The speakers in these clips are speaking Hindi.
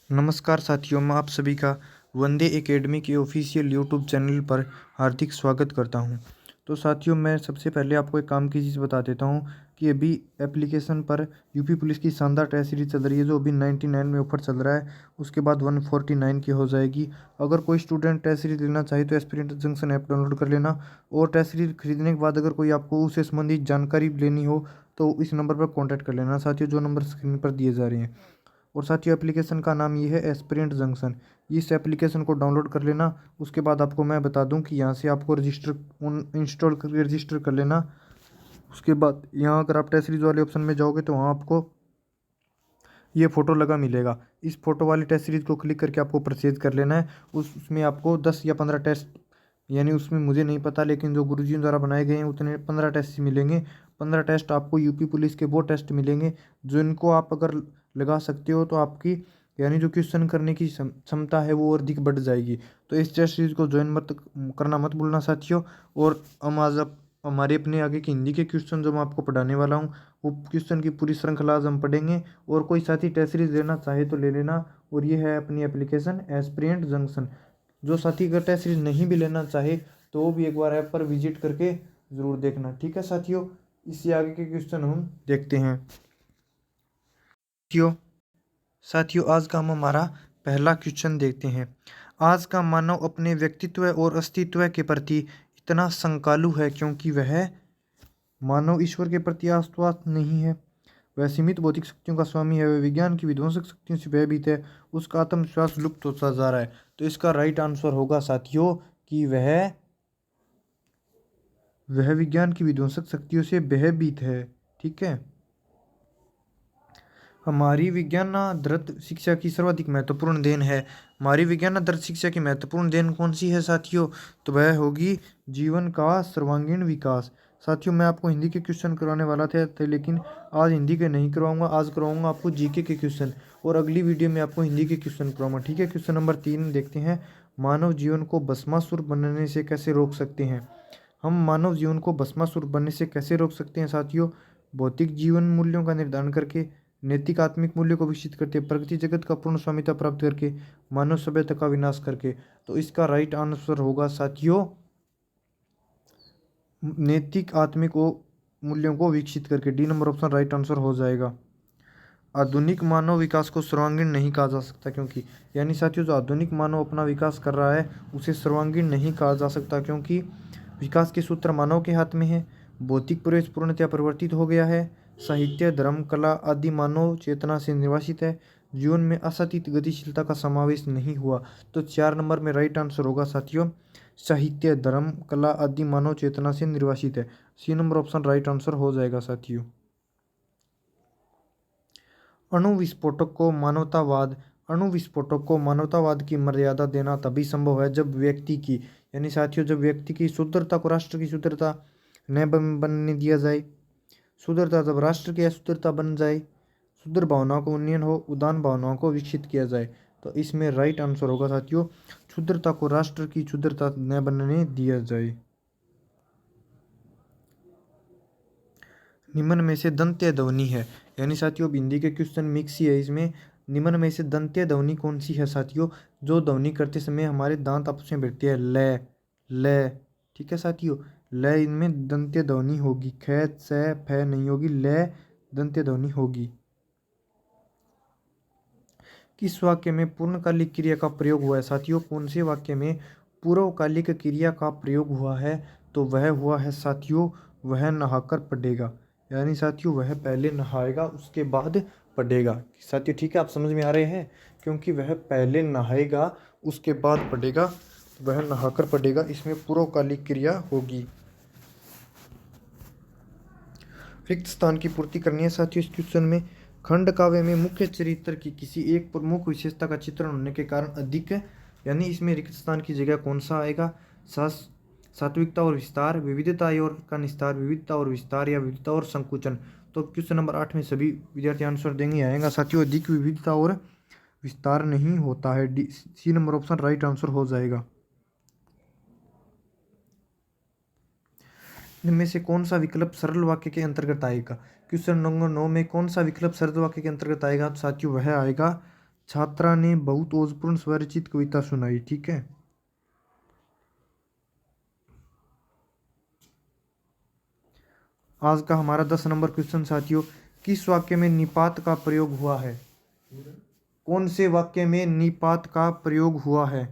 नमस्कार साथियों, मैं आप सभी का वंदे एकेडमी के ऑफिशियल यूट्यूब चैनल पर हार्दिक स्वागत करता हूं। तो साथियों, मैं सबसे पहले आपको एक काम की चीज़ बता देता हूं कि अभी एप्लीकेशन पर यूपी पुलिस की शानदार टेस्ट सीरीज चल रही है, जो अभी 99 में ऑफर चल रहा है। उसके बाद 149 की हो जाएगी। अगर कोई स्टूडेंट टेस्ट सीरीज लेना चाहे तो एस्पिरेंट जंक्शन ऐप डाउनलोड कर लेना। और टेस्ट सीरीज खरीदने के बाद अगर कोई आपको उससे संबंधित जानकारी लेनी हो तो इस नंबर पर कॉन्टैक्ट कर लेना साथियों, जो नंबर स्क्रीन पर दिए जा रहे हैं। और साथियों, एप्लीकेशन का नाम ये है एस्पिरेंट जंक्शन। इस एप्लीकेशन को डाउनलोड कर लेना। उसके बाद आपको मैं बता दूं कि यहाँ से आपको इंस्टॉल करके रजिस्टर कर लेना। उसके बाद यहाँ अगर आप टेस्ट सीरीज वाले ऑप्शन में जाओगे तो वहाँ आपको ये फ़ोटो लगा मिलेगा। इस फोटो वाली टेस्ट सीरीज को क्लिक करके आपको परचेज कर लेना है। उसमें आपको 10 या 15 टेस्ट, यानी उसमें मुझे नहीं पता, लेकिन जो गुरुजी द्वारा बनाए गए हैं उतने 15 टेस्ट मिलेंगे। 15 टेस्ट आपको यूपी पुलिस के वो टेस्ट मिलेंगे जिनको आप अगर लगा सकते हो तो आपकी, यानी जो क्वेश्चन करने की क्षमता है वो और अधिक बढ़ जाएगी। तो इस टेस्ट सीरीज को ज्वाइन मत करना मत भूलना साथियों। और हम आज हमारे अपने आगे के हिंदी के क्वेश्चन जो मैं आपको पढ़ाने वाला हूँ, वो क्वेश्चन की पूरी श्रृंखला आज हम पढ़ेंगे। और कोई साथी टेस्ट सीरीज लेना चाहे तो ले लेना। और ये है अपनी एप्लीकेशन एस्पिरेंट जंक्शन। जो साथी अगर टेस्ट सीरीज नहीं भी लेना चाहे तो वो भी एक बार ऐप पर विजिट करके ज़रूर देखना। ठीक है साथियों, इससे आगे के क्वेश्चन हम देखते हैं। साथियों साथियों आज का हम हमारा पहला क्वेश्चन देखते हैं। आज का मानव अपने व्यक्तित्व और अस्तित्व के प्रति इतना संकालु है क्योंकि वह मानव ईश्वर के प्रति आस्थावान नहीं है। वह सीमित भौतिक शक्तियों का स्वामी है। वह विज्ञान की विध्वंसक शक्तियों से भयभीत है। उसका आत्मविश्वास लुप्त होता जा रहा है। तो इसका राइट आंसर होगा साथियों कि वह विज्ञान की विध्वंसक शक्तियों से भयभीत है। ठीक है। हमारी विज्ञानाधारित शिक्षा की सर्वाधिक महत्वपूर्ण देन है। हमारी विज्ञानाधारित शिक्षा की महत्वपूर्ण देन कौन सी है साथियों? तो वह होगी जीवन का सर्वांगीण विकास। साथियों, मैं आपको हिंदी के क्वेश्चन करवाने वाला थे लेकिन आज हिंदी के नहीं करवाऊंगा। आज करवाऊंगा आपको जीके के क्वेश्चन, और अगली वीडियो में आपको हिंदी के क्वेश्चन करवाऊंगा। ठीक है। क्वेश्चन नंबर 3 देखते हैं। मानव जीवन को भस्मासुर बनने से कैसे रोक सकते हैं? हम मानव जीवन को भस्मासुर बनने से कैसे रोक सकते हैं साथियों? भौतिक जीवन मूल्यों का निर्धारण करके, नैतिक आत्मिक मूल्यों को विकसित करते, प्रकृति जगत का पूर्ण स्वामित्व प्राप्त करके, मानव सभ्यता का विनाश करके। तो इसका राइट आंसर होगा साथियों नैतिक आत्मिक मूल्यों को विकसित करके। D number option right answer हो जाएगा। आधुनिक मानव विकास को सर्वांगीण नहीं कहा जा सकता क्योंकि, यानी साथियों जो आधुनिक मानव अपना विकास कर रहा है उसे सर्वांगीण नहीं कहा जा सकता क्योंकि विकास के सूत्र मानव के हाथ में है। भौतिक प्रवेश पूर्णतया परिवर्तित हो गया है। साहित्य, धर्म, कला आदि मानव चेतना से निर्वासित है। जीवन में असतत गतिशीलता का समावेश नहीं हुआ। तो 4 नंबर में राइट आंसर होगा साथियों साहित्य, धर्म, कला आदि मानव चेतना से निर्वासित है। C number option right answer हो जाएगा साथियों। अणु विस्फोटक को मानवतावाद की मर्यादा देना तभी संभव है जब व्यक्ति की, यानी साथियों जब व्यक्ति की शुद्धता को राष्ट्र की शुद्धता न बनने दिया जाए। शुद्धता जब राष्ट्र की अशुद्धता बन जाए। शुद्ध भावनाओं का उन्नयन हो, उदान भावनाओं को विकसित किया जाए। तो इसमें राइट आंसर होगा साथियों शुद्धता को राष्ट्र की शुद्धता न बनने दिया जाए। निम्न में से दंत्य ध्वनि है, यानी साथियों हिंदी के क्वेश्चन मिक्स ही है इसमें। निम्न में से दंत्य ध्वनि कौन सी है साथियों? जो ध्वनि करते समय हमारे दांत आपस में भिड़ते हैं। ल ल। ठीक है साथियों, ल इनमें दंत्य ध्वनि होगी। ख छ फ नहीं होगी, ल दंत्य ध्वनि होगी। किस वाक्य में पूर्णकालिक क्रिया का प्रयोग हुआ है साथियों? कौन से वाक्य में पूर्वकालिक क्रिया का प्रयोग हुआ है? तो वह हुआ है साथियों वह नहाकर पढ़ेगा, यानी साथियों वह पहले नहाएगा उसके बाद पढ़ेगा। साथियों ठीक है, आप समझ में आ रहे हैं? क्योंकि वह पहले नहाएगा उसके बाद पढ़ेगा, वह नहाकर पढ़ेगा, इसमें पूर्वकालिक क्रिया होगी। रिक्त स्थान की पूर्ति करनी है साथियों। इस क्वेश्चन में खंड काव्य में मुख्य चरित्र की किसी एक प्रमुख विशेषता का चित्रण होने के कारण अधिक, यानी इसमें रिक्त स्थान की जगह कौन सा आएगा? सात्विकता और विस्तार, विविधता और का निस्तार, विविधता और विस्तार, या विविधता और संकुचन। तो क्वेश्चन नंबर 8 में सभी विद्यार्थी आंसर देंगे आएगा साथियों अधिक विविधता और विस्तार नहीं होता है। D C number option right answer हो जाएगा। इनमें से कौन सा विकल्प सरल वाक्य के अंतर्गत आएगा? क्वेश्चन नंबर 9 में कौन सा विकल्प सरल वाक्य के अंतर्गत आएगा? तो साथियों वह आएगा छात्रा ने बहुत ओजपूर्ण स्वरचित कविता सुनाई। ठीक है। आज का हमारा 10 नंबर क्वेश्चन साथियों, किस वाक्य में निपात का प्रयोग हुआ है? कौन से वाक्य में निपात का प्रयोग हुआ है?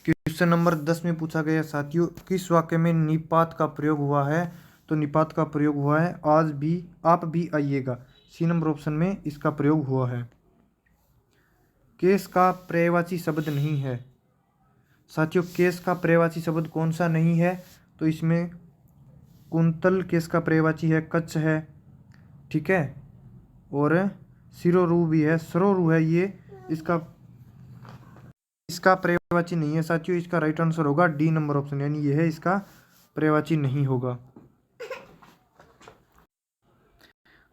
क्वेश्चन नंबर 10 में पूछा गया साथियों, किस वाक्य में निपात का प्रयोग हुआ है? तो निपात का प्रयोग हुआ है आज भी आप भी आइएगा। सी नंबर ऑप्शन में इसका प्रयोग हुआ है। केस का पर्यायवाची शब्द नहीं है साथियों, केस का पर्यायवाची शब्द कौन सा नहीं है? तो इसमें कुंतल केस का पर्यायवाची है, कच्छ है। ठीक है। और सिरोरु भी है, सरोरु है। ये इसका पर्यायवाची नहीं है साथियों। इसका राइट आंसर होगा डी नंबर ऑप्शन, यानी यह है इसका पर्यायवाची नहीं होगा।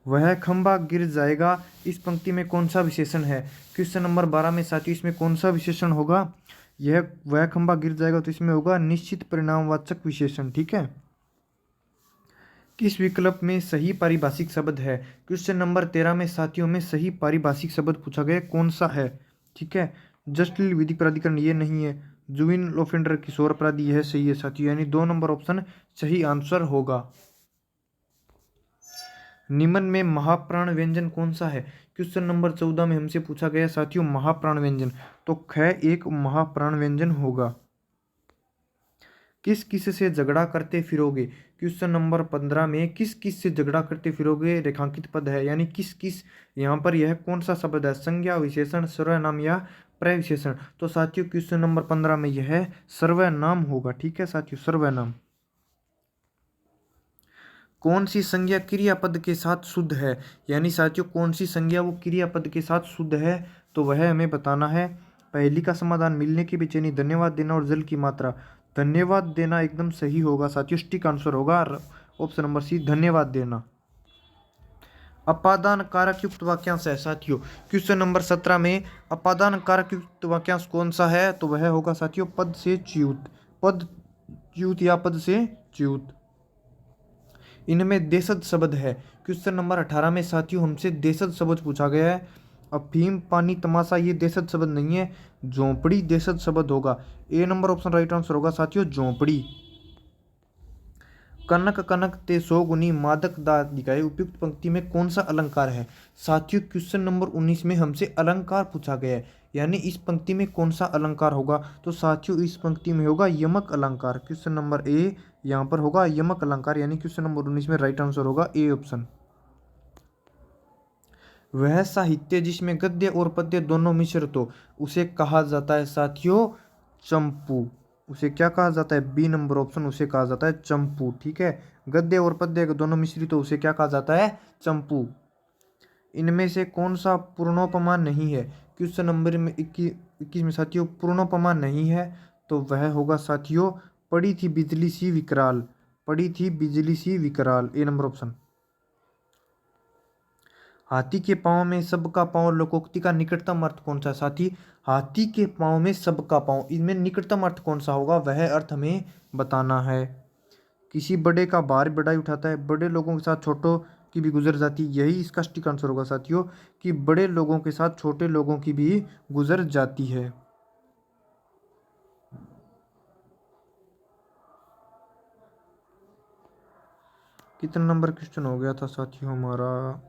वह खंबा गिर जाएगा, इस पंक्ति में कौन सा विशेषण है? क्वेश्चन नंबर 12 में साथियों इसमें कौन सा विशेषण होगा? यह वह खंबा गिर जाएगा, तो इसमें होगा निश्चित परिणामवाचक विशेषण। ठीक है। किस विकल्प में सही पारिभाषिक शब्द है? क्वेश्चन नंबर 13 में साथियों में सही पारिभाषिक शब्द पूछा गया, कौन सा है? ठीक है। जस्टिस विधिक प्राधिकरण ये नहीं है। जुवेनाइल ऑफेंडर किशोर अपराधी यह सही है साथियों, यानी 2 नंबर ऑप्शन सही आंसर होगा। निम्न में महाप्राण व्यंजन कौन सा है? क्वेश्चन नंबर 14 में हमसे पूछा गया साथियों महाप्राण व्यंजन, तो ख एक महाप्राण व्यंजन होगा। किस किस से झगड़ा करते फिरोगे? क्वेश्चन नंबर 15 में किस किस से झगड़ा करते फिरोगे रेखांकित पद है, यानी किस किस यहाँ पर यह कौन सा शब्द है? संज्ञा, विशेषण, सर्वनाम या प्रविशेषण? तो साथियों क्वेश्चन नंबर 15 में यह सर्वनाम होगा। ठीक है साथियों, सर्वनाम। कौन सी संज्ञा क्रियापद के साथ शुद्ध है? यानी साथियों कौन सी संज्ञा वो क्रियापद के साथ शुद्ध है, तो वह हमें बताना है। पहली का समाधान मिलने की बेचैनी, धन्यवाद देना और जल की मात्रा। धन्यवाद देना एकदम सही होगा साथियों, सटीक आंसर होगा ऑप्शन नंबर सी, धन्यवाद देना। अपादान कारक युक्त वाक्यांश है साथियों, क्वेश्चन नंबर 17 में अपादान कारक युक्त वाक्यांश कौन सा है? तो वह होगा साथियों पद से च्युत, पद च्युत या पद से च्युत। इनमें देशज शब्द है। क्वेश्चन नंबर 18 में साथियों हमसे देशज शब्द पूछा गया है। अफीम, पानी, तमाशा ये देशज शब्द नहीं है, झोंपड़ी देशज शब्द होगा। ए नंबर ऑप्शन राइट आंसर होगा साथियों, झोंपड़ी। कनक कनक ते सौगुनी मादक दात दिखाए, उपयुक्त पंक्ति में कौन सा अलंकार है? साथियों क्वेश्चन नंबर 19 में हमसे अलंकार पूछा गया है, यानी इस पंक्ति में कौन सा अलंकार होगा? तो साथियों इस पंक्ति में होगा यमक अलंकार। क्वेश्चन नंबर ए यहाँ पर होगा यमक अलंकार, यानी क्वेश्चन नंबर 19 में राइट आंसर होगा ए ऑप्शन। वह साहित्य जिसमें गद्य और पद्य दोनों मिश्रित हो उसे कहा जाता है साथियों चंपू। उसे क्या कहा जाता है? बी नंबर ऑप्शन, उसे कहा जाता है चंपू। ठीक है। गद्य और पद्य दोनों मिश्रित हो उसे क्या कहा जाता है? चंपू। इनमें से कौन सा पूर्णोपमा नहीं है? क्वेश्चन नंबर में 21 में साथियों पूर्णोपमा नहीं है, तो वह होगा साथियों पड़ी थी बिजली सी विकराल, पड़ी थी बिजली सी विकराल, ए नंबर ऑप्शन। हाथी के पांव में सबका पांव लोकोक्ति का निकटतम अर्थ कौन सा? साथी हाथी के पांव में सबका पांव, इनमें निकटतम अर्थ कौन सा होगा? वह अर्थ हमें बताना है। किसी बड़े का भार बड़ा उठाता है, बड़े लोगों के साथ छोटों की भी गुजर जाती, यही इसका सटीक आंसर होगा साथियों कि बड़े लोगों के साथ छोटे लोगों की भी गुजर जाती है। कितना नंबर क्वेश्चन हो गया था साथियों हमारा?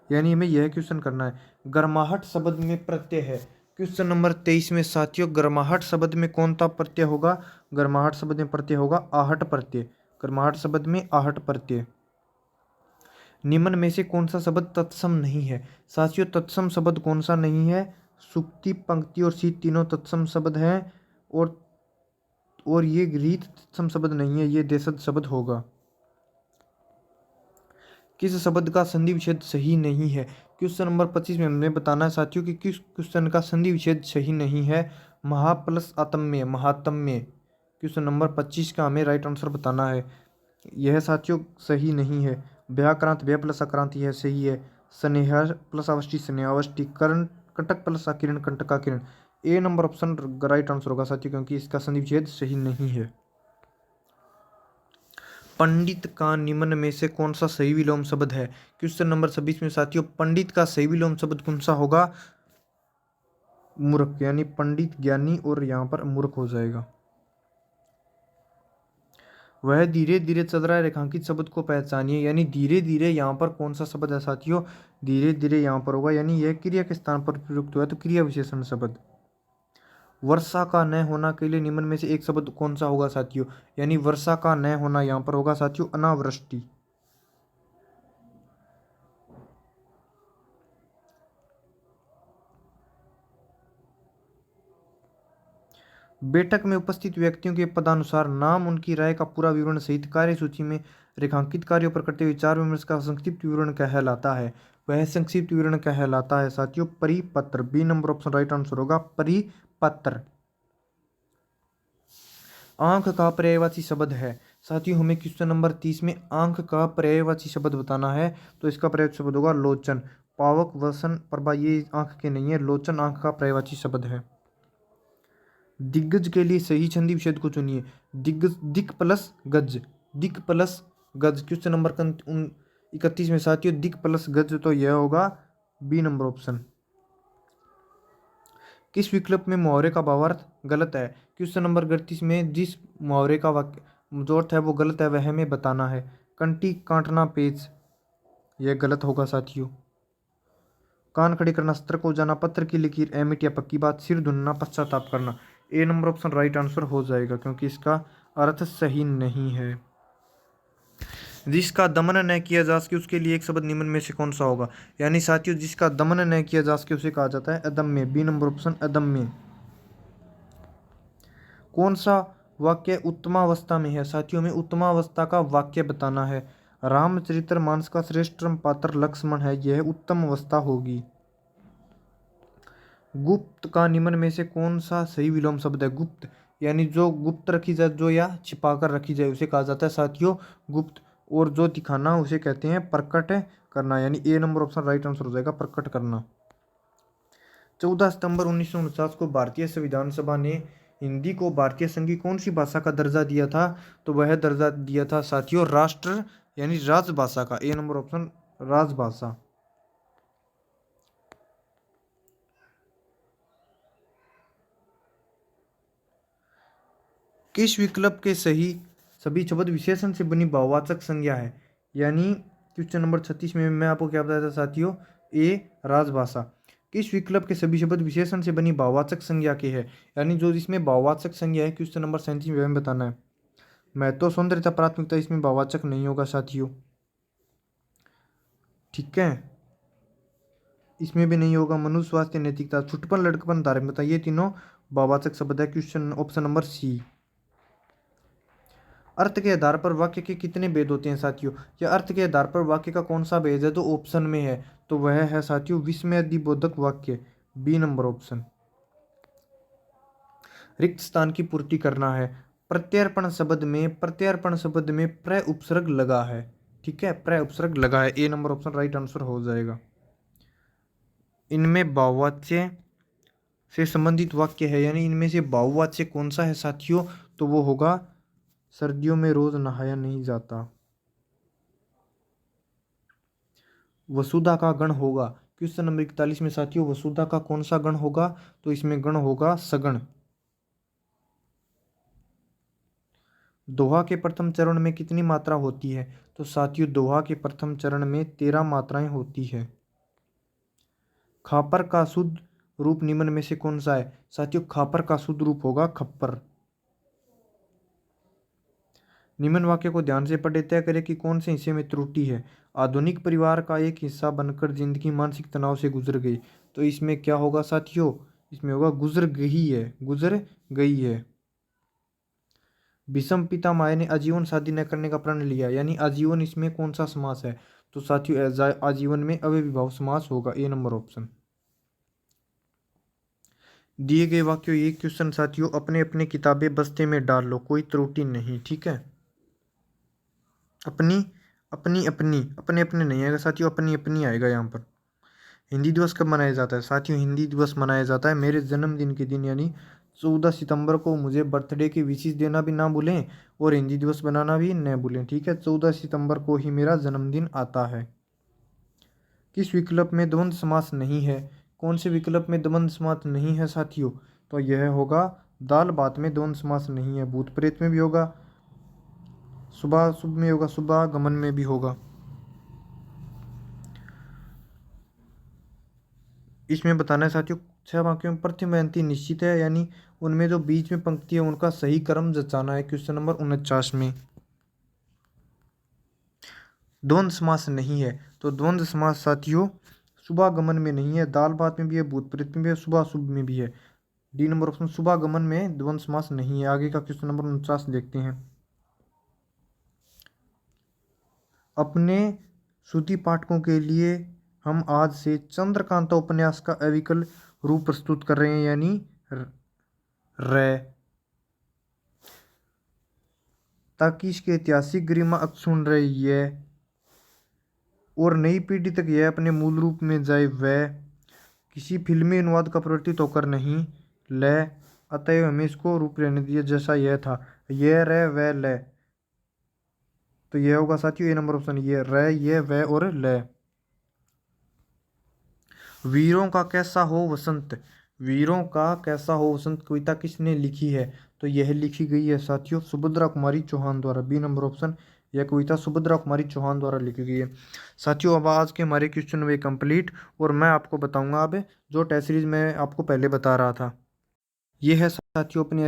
यानी हमें यह क्वेश्चन करना है, गर्माहट शब्द में प्रत्यय है। क्वेश्चन नंबर 23 में साथियों गर्माहट शब्द में कौन सा प्रत्यय होगा? गर्माहट शब्द में प्रत्यय होगा आहट प्रत्यय। गर्माहट शब्द में आहट प्रत्यय। निम्न में से कौन सा शब्द तत्सम नहीं है? साथियों तत्सम शब्द कौन सा नहीं है? सुक्ति, पंक्ति और शीत तीनों तत्सम शब्द हैं, और ये रीत तत्सम शब्द नहीं है, ये देशज शब्द होगा। किस शब्द का संधि विच्छेद सही नहीं है? क्वेश्चन नंबर 25 में हमने बताना है साथियों कि किस क्वेश्चन का संधि विच्छेद सही नहीं है। महा प्लस आतम्य, महात्म्य। क्वेश्चन नंबर 25 का हमें राइट आंसर बताना है। यह साथियों सही नहीं है। व्याक्रांत, व्य प्लस आक्रांत, यह सही है। स्नेह प्लस अवष्टि, स्नेहावष्टि। कर्ण, कंटक प्लस आकिरण, कंटकाकिरण। ए नंबर ऑप्शन राइट आंसर होगा साथियों, क्योंकि इसका संधि विच्छेद सही नहीं है। पंडित का निम्न में से कौन सा सही विलोम शब्द है? क्वेश्चन नंबर 26 में साथियों पंडित का सही विलोम शब्द कौन सा होगा? मूर्ख, यानी पंडित ज्ञानी और यहाँ पर मूर्ख हो जाएगा। वह धीरे धीरे चल रहा है रेखांकित शब्द को पहचानिए, यानी धीरे धीरे यहाँ पर कौन सा शब्द है साथियों? धीरे धीरे यहाँ पर होगा, यानी यह क्रिया के स्थान पर प्रयुक्त हुआ है तो क्रिया विशेषण शब्द। वर्षा का न होना के लिए निम्न में से एक शब्द कौन सा होगा साथियों? यानी वर्षा का न होना यहाँ पर होगा साथियों अनावृष्टि। बैठक में उपस्थित व्यक्तियों के पदानुसार नाम, उनकी राय का पूरा विवरण सहित कार्य सूची में रेखांकित कार्यों पर करते विचार विमर्श का संक्षिप्त विवरण कहलाता है। वह संक्षिप्त विवरण कहलाता है साथियों परिपत्र। B number option right answer होगा परिपत्र। आंख का पर्यायवाची शब्द है साथियों, हमें क्वेश्चन नंबर 30 में आंख का पर्यायवाची शब्द बताना है, तो इसका पर्यायवाची शब्द होगा लोचन। पावक, वसन, प्रभा ये आंख के नहीं है, लोचन आंख का पर्यायवाची शब्द है। दिग्गज के लिए सही संधि विच्छेद को चुनिए। दिग्गज, दिक प्लस गज, दिक प्लस गज। क्वेश्चन नंबर 31 में साथियों दिक प्लस गज, तो यह होगा बी नंबर ऑप्शन। किस विकल्प में मुहावरे का भावार्थ गलत है? क्वेश्चन नंबर 38 में जिस मुहावरे का वाक्य जो अर्थ है वो गलत है वह हमें बताना है। कंटी काटना पेच, यह गलत होगा साथियों। कान खड़े करना, सतर्क हो जाना, पत्थर की लकीर, अहमियत या पक्की बात, सिर धुनना, पश्चाताप करना। ए नंबर ऑप्शन राइट आंसर हो जाएगा क्योंकि इसका अर्थ सही नहीं है। जिसका दमन न किया जा सके उसके लिए एक शब्द निम्न में से कौन सा होगा? यानी साथियों जिसका दमन न किया जा सके उसे कहा जाता है अदम्य। बी नंबर ऑप्शन अदम्य। कौन सा वाक्य उत्तमावस्था में है? साथियों में उत्तमावस्था का वाक्य बताना है। रामचरितमानस का श्रेष्ठतम पात्र लक्ष्मण है, यह उत्तम अवस्था होगी। गुप्त का निम्न में से कौन सा सही विलोम शब्द है? गुप्त, यानी जो गुप्त रखी जाए, जो या छिपाकर रखी जाए उसे कहा जाता है साथियों गुप्त, और जो दिखाना उसे कहते हैं प्रकट करना, यानी ए नंबर ऑप्शन राइट आंसर हो जाएगा प्रकट करना। 14 सितंबर 1949 को भारतीय संविधान सभा ने हिंदी को भारतीय संघ की कौन सी भाषा का दर्जा दिया था? तो वह दर्जा दिया था साथियों राष्ट्र यानी राजभाषा का। ए नंबर ऑप्शन राजभाषा। किस विकल्प के सही सभी शब्द विशेषण से बनी भाववाचक संज्ञा है? यानी क्वेश्चन नंबर 36 में मैं आपको क्या बताया था साथियों? ए राजभाषा। किस विकल्प के सभी शब्द विशेषण से बनी भाववाचक संज्ञा के है? यानी जो जिसमें भाववाचक संज्ञा है क्वेश्चन नंबर 37 में हमें बताना है। मैं तो सौंदर्यता प्राथमिकता इसमें भाववाचक नहीं होगा साथियों, ठीक है, इसमें भी नहीं होगा। मनुष्य, स्वास्थ्य, नैतिकता, छुटपन, लड़कपन, धार्मिकता, ये तीनों भाववाचक शब्द है। Question option number C. अर्थ के आधार पर वाक्य के कितने भेद होते हैं साथियों? या अर्थ के आधार पर वाक्य का कौन सा भेद है जो ऑप्शन में है? तो वह है साथियों विस्मयादिबोधक वाक्य। B number option. रिक्त स्थान की पूर्ति करना है। प्रत्यर्पण शब्द में प्र उपसर्ग लगा है, ठीक है, प्र उपसर्ग लगा है। ए नंबर ऑप्शन राइट आंसर हो जाएगा। इनमें भाववाच्य से संबंधित वाक्य है, यानी इनमें से भाववाच्य कौन सा है साथियों? तो वो होगा सर्दियों में रोज नहाया नहीं जाता। वसुधा का गण होगा। क्वेश्चन नंबर 41 में साथियों वसुधा का कौन सा गण होगा? तो इसमें गण होगा सगण। दोहा के प्रथम चरण में कितनी मात्रा होती है? तो साथियों दोहा के प्रथम चरण में 13 मात्राएं होती है। खापर का शुद्ध रूप निम्न में से कौन सा है? साथियों खापर का शुद्ध रूप होगा खप्पर। निम्न वाक्य को ध्यान से पढ़े, तय करें कि कौन से हिस्से में त्रुटि है। आधुनिक परिवार का एक हिस्सा बनकर जिंदगी मानसिक तनाव से गुजर गई। तो इसमें क्या होगा साथियों? इसमें होगा गुजर गई है, गुजर गई है। भीष्म पितामह ने आजीवन शादी न करने का प्रण लिया, यानी आजीवन इसमें कौन सा समास है? तो साथियों आजीवन में अव्ययीभाव समास होगा। ए नंबर ऑप्शन। दिए गए वाक्यों ये क्वेश्चन साथियों अपने अपने किताबें बस्ते में डाल लो, कोई त्रुटि नहीं, ठीक है। अपनी अपनी अपनी अपने अपने नहीं आएगा साथियों, अपनी अपनी आएगा यहाँ पर। हिंदी दिवस कब मनाया जाता है? साथियों हिंदी दिवस मनाया जाता है मेरे जन्मदिन के दिन, यानी 14 सितंबर को मुझे बर्थडे की विशेष देना भी ना भूलें और हिंदी दिवस बनाना भी न भूलें। ठीक है, 14 सितंबर को ही मेरा जन्मदिन आता है। किस विकल्प में द्वंद्व समास नहीं है? कौन से विकल्प में द्वंद्व समास नहीं है साथियों? तो यह होगा दाल भात में द्वंद्व समास नहीं है। भूत प्रेत में भी होगा, सुबह शुभ में होगा, सुबह गमन में भी होगा। इसमें बताना है साथियों, 6 वाक्यों में प्रथम अंति निश्चित है, यानी उनमें जो बीच में पंक्ति है उनका सही क्रम जचाना है। क्वेश्चन नंबर 49 में द्वंद्व समास नहीं है, तो द्वंद्व समास साथियों सुबह गमन में नहीं है, दाल भात में भी है, भूत प्रेत में भी है, सुबह शुभ में भी है। डी नंबर ऑप्शन सुबह गमन में द्वंद्व समास नहीं है। आगे का क्वेश्चन नंबर 49 देखते हैं। अपने श्रुति पाठकों के लिए हम आज से चंद्रकांता उपन्यास का अविकल रूप प्रस्तुत कर रहे हैं, यानी रे, ताकि इसकी ऐतिहासिक गरिमा अक्षुण्ण रहे ये, और नई पीढ़ी तक यह अपने मूल रूप में जाए वह, किसी फिल्मी अनुवाद का परिवर्तित होकर नहीं ले, अतएव हमें इसको रूप रहने दिया जैसा यह था। यह रे वह ले, तो यह होगा साथियों ए नंबर ऑप्शन, ये रे ये वह और ले। वीरों का कैसा हो वसंत, वीरों का कैसा हो वसंत कविता किसने लिखी है? तो यह लिखी गई है साथियों सुभद्रा कुमारी चौहान द्वारा। बी नंबर ऑप्शन, यह कविता सुभद्रा कुमारी चौहान द्वारा लिखी गई है। साथियों अब आज के हमारे क्वेश्चन वे कंप्लीट, और मैं आपको बताऊंगा अब जो टेस्ट सीरीज मैं आपको पहले बता रहा था। ये है साथियों अपनी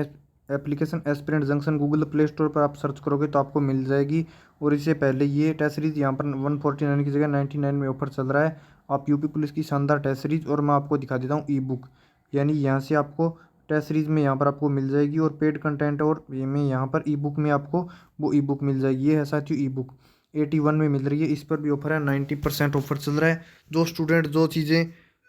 application aspirant junction, Google play store पर आप सर्च करोगे तो आपको मिल जाएगी। और इससे पहले ये टेस्ट सीरीज यहाँ पर 149 की जगह 99 में ऑफर चल रहा है। आप यूपी पुलिस की शानदार टेस्ट सीरीज, और मैं आपको दिखा देता हूँ ई बुक, यानी यहाँ से आपको टेस्ट सीरीज में यहाँ पर आपको मिल जाएगी, और पेड कंटेंट और ये में यहाँ पर ई बुक में आपको वो ई बुक मिल जाएगी। ये है साथियों ई बुक 81 में मिल रही है, इस पर भी ऑफर है, 90% ऑफर चल रहा है। जो स्टूडेंट जो चीज़ें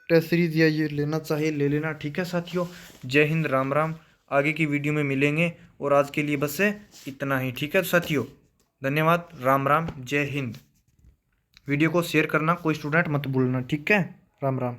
टेस्ट सीरीज या ये लेना चाहे ले लेना। ठीक है साथियों, जय हिंद, राम राम। आगे की वीडियो में मिलेंगे, और आज के लिए बस है इतना ही। ठीक है साथियों, धन्यवाद, राम राम, जय हिंद। वीडियो को शेयर करना कोई स्टूडेंट मत भूलना। ठीक है, राम राम।